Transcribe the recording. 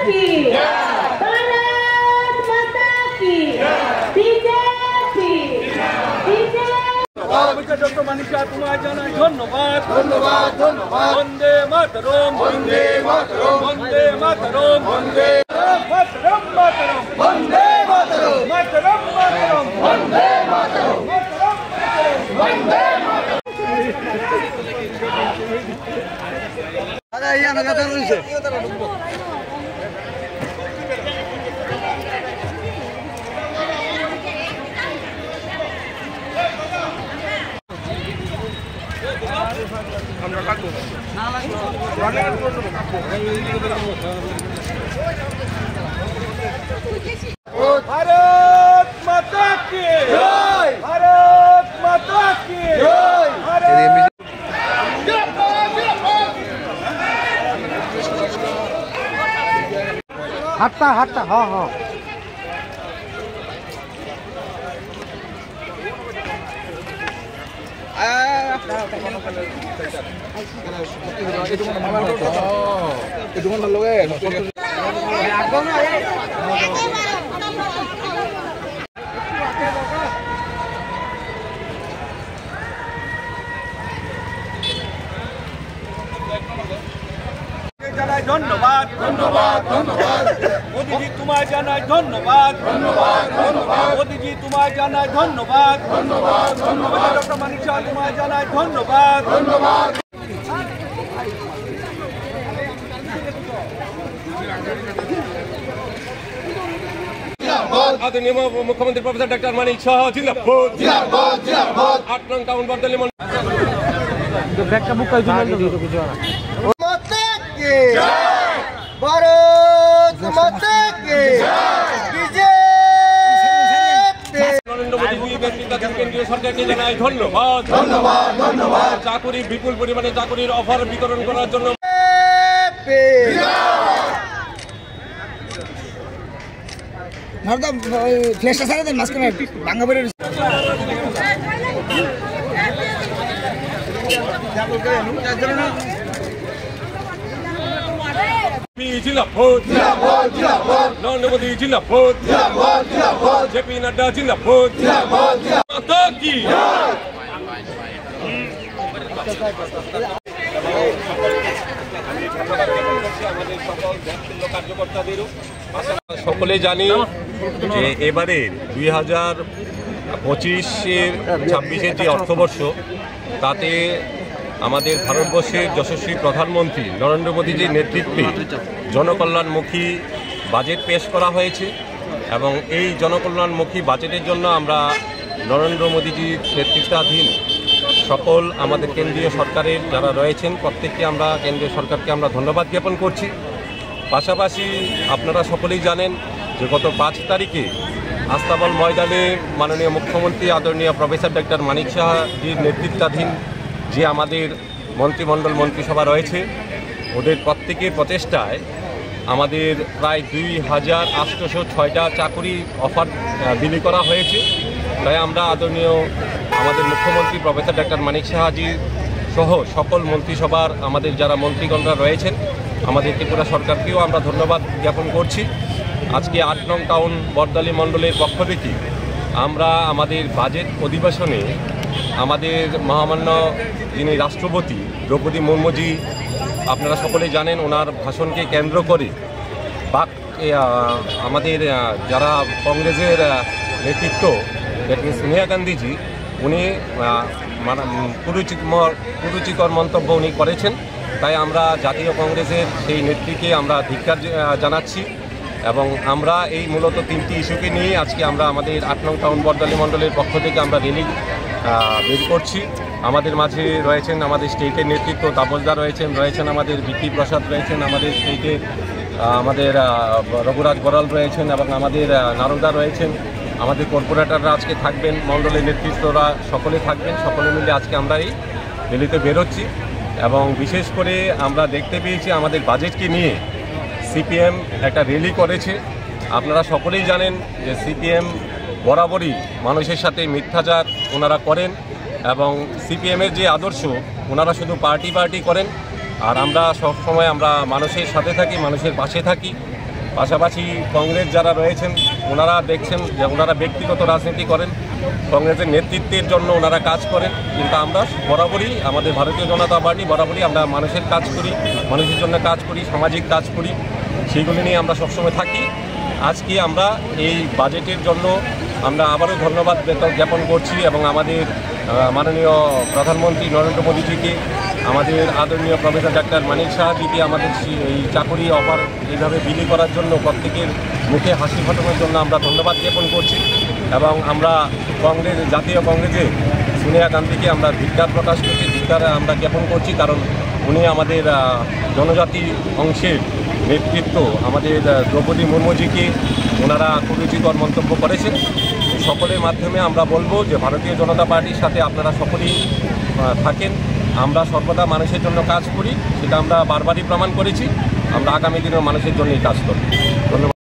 की भारत माता की बीजेपी डॉक्टर मनीषा तुम्हारे জানাই ধন্যবাদ ধন্যবাদ ধন্যবাদ বন্দে মাতরম বন্দে মাতরম বন্দে মাতরম বন্দে মাতরম মাতরম বন্দে মাতরম মাতরম মাতরম বন্দে মাতরম মাতরম বন্দে মাতরম আরে ইয়ানা কথা বলছে আমরা কাটবো না লাগবে भारत माता की जय भारत माता की जय हटता हटता हाँ हाँ ধন্যবাদ ধন্যবাদ ধন্যবাদ মোদীজি তোমায় জানাই ধন্যবাদ ধন্যবাদ ধন্যবাদ মোদীজি তোমায় জানাই ধন্যবাদ ধন্যবাদ ধন্যবাদ ডক্টর মনীষা তোমায় জানাই ধন্যবাদ ধন্যবাদ आदरणीय मुख्यमंत्री प्रोफेसर डॉक्टर मनीष शाह जिंदाबाद जिंदाबाद जिंदाबाद 8 नंग टाउन बर्दली भारत माता की नरेंद्र मोदी नेतृत्बाधीन केंद्रीय सरकारকে জানাই ধন্যবাদ ধন্যবাদ ধন্যবাদ চাকরি বিপুল পরিমাণে চাকরির অফার বিতরণ করার জন্য নরদা ফ্ল্যাশটা সারা দেন মাস্ক না ভাঙা পড়ে जिंदाबाद जिंदाबाद जिंदाबाद नरेंद्र मोदी जिंदाबाद जिंदाबाद जिंदाबाद जेपी नड्डा जिंदाबाद जिंदाबाद माता की সকলে জানি যে এবারে 2025-এর 26-এর যে অর্থবর্ষ তাতে আমাদের ভারতবর্ষের যশস্বী প্রধানমন্ত্রী নরেন্দ্র মোদীজির নেতৃত্বে জনকল্যাণমুখী বাজেট পেশ করা হয়েছে এবং এই জনকল্যাণমুখী বাজেটের জন্য আমরা নরেন্দ্র মোদীজির নেতৃত্বাধীন সকল আমাদের কেন্দ্রীয় সরকারের যারা রয়েছেন প্রত্যেককে আমরা কেন্দ্রীয় সরকারকে আমরা ধন্যবাদ জ্ঞাপন করছি। পাশাপাশি আপনারা সকলেই জানেন যে গত 5 তারিখে আস্তাবল ময়দানে মাননীয় মুখ্যমন্ত্রী আদরণীয় প্রফেসর ডক্টর মানিক শাহজির নেতৃত্বাধীন যে আমাদের মন্ত্রিমণ্ডল মন্ত্রিসভা রয়েছে ওদের প্রত্যেকের প্রচেষ্টায় আমাদের প্রায় 2806টা চাকরি অফার বিলি করা হয়েছে। তাই আমরা আদরণীয় আমাদের মুখ্যমন্ত্রী প্রফেসর ডক্টর মানিক শাহজি সহ সকল মন্ত্রিসভার আমাদের যারা মন্ত্রীগণরা রয়েছেন আমাদের ত্রিপুরা সরকারকেও আমরা ধন্যবাদ জ্ঞাপন করছি। আজকে 8 নং টাউন বর্দালি মণ্ডলের পক্ষ থেকে আমরা আমাদের বাজেট অধিবেশনে আমাদের মহামান্য যিনি রাষ্ট্রপতি দ্রৌপদী মুর্মুজি আপনারা সকলেই জানেন ওনার ভাষণকে কেন্দ্র করে আমাদের যারা কংগ্রেসের নেতৃত্ব সোনিয়া গান্ধীজি উনি কুরুচিকর মন্তব্য উনি করেছেন। তাই আমরা জাতীয় কংগ্রেসের সেই নেত্রীকে আমরা ধিক্কার জানাচ্ছি এবং আমরা এই মূলত 3টি ইস্যুকে নিয়ে আজকে আমরা আমাদের 8 নং টাউন বর্দালি মণ্ডলের পক্ষ থেকে আমরা র্যালি বের করছি। আমাদের মাঝে রয়েছেন আমাদের স্টেটের নেতৃত্ব তাপসদা রয়েছেন আমাদের বিকি প্রসাদ রয়েছেন আমাদের স্টেটে আমাদের রঘুরাজ বড়াল রয়েছেন এবং আমাদের নারদা রয়েছেন। আমাদের কর্পোরেটররা আজকে থাকবেন, মণ্ডলের নেতৃত্বরা সকলে থাকবেন। সকলে মিলে আজকে আমরা এই র্যালিতে বেরোচ্ছি এবং বিশেষ করে আমরা দেখতে পেয়েছি আমাদের বাজেটকে নিয়ে সিপিএম একটা র্যালি করেছে। আপনারা সকলেই জানেন যে সিপিএম বরাবরই মানুষের সাথে মিথ্যাচার ওনারা করেন এবং সিপিএমের যে আদর্শ ওনারা শুধু পার্টি করেন। আর আমরা সবসময় আমরা মানুষের সাথে থাকি, মানুষের পাশে থাকি পাশাপাশি কংগ্রেস যারা রয়েছেন ওনারা দেখছেন যে ওনারা ব্যক্তিগত রাজনীতি করেন, কংগ্রেসের নেতৃত্বের জন্য ওনারা কাজ করেন, কিন্তু আমরা বরাবরই আমাদের ভারতীয় জনতা পার্টি বরাবরই আমরা মানুষের কাজ করি, মানুষের জন্য কাজ করি, সামাজিক কাজ করি, সেইগুলি নিয়ে আমরা সবসময় থাকি। আজকে আমরা এই বাজেটের জন্য আমরা আবারও ধন্যবাদ জ্ঞাপন করছি এবং আমাদের মাননীয় প্রধানমন্ত্রী নরেন্দ্র মোদীজিকে, আমাদের আদরণীয় প্রফেসর ডাক্তার মানিক সাহাজিকে আমাদের এই চাকরি অফার এইভাবে বিলি করার জন্য প্রত্যেকের মুখে হাসি ফোটানোর জন্য আমরা ধন্যবাদ জ্ঞাপন করছি। এবং আমরা জাতীয় কংগ্রেসে সোনিয়া গান্ধীকে আমরা ধিক্কার প্রকাশ করছি, ধিক্কার আমরা জ্ঞাপন করছি, কারণ উনি আমাদের জনজাতি অংশের নেতৃত্ব আমাদের দ্রৌপদী মুর্মুজিকে ওনারা কুরুচিকর মন্তব্য করেছেন। সকলের মাধ্যমে আমরা বলবো যে ভারতীয় জনতা পার্টির সাথে আপনারা সকলেই থাকেন, আমরা সর্বদা মানুষের জন্য কাজ করি, সেটা আমরা বারবারই প্রমাণ করেছি, আমরা আগামী দিনেও মানুষের জন্যই কাজ করব। ধন্যবাদ।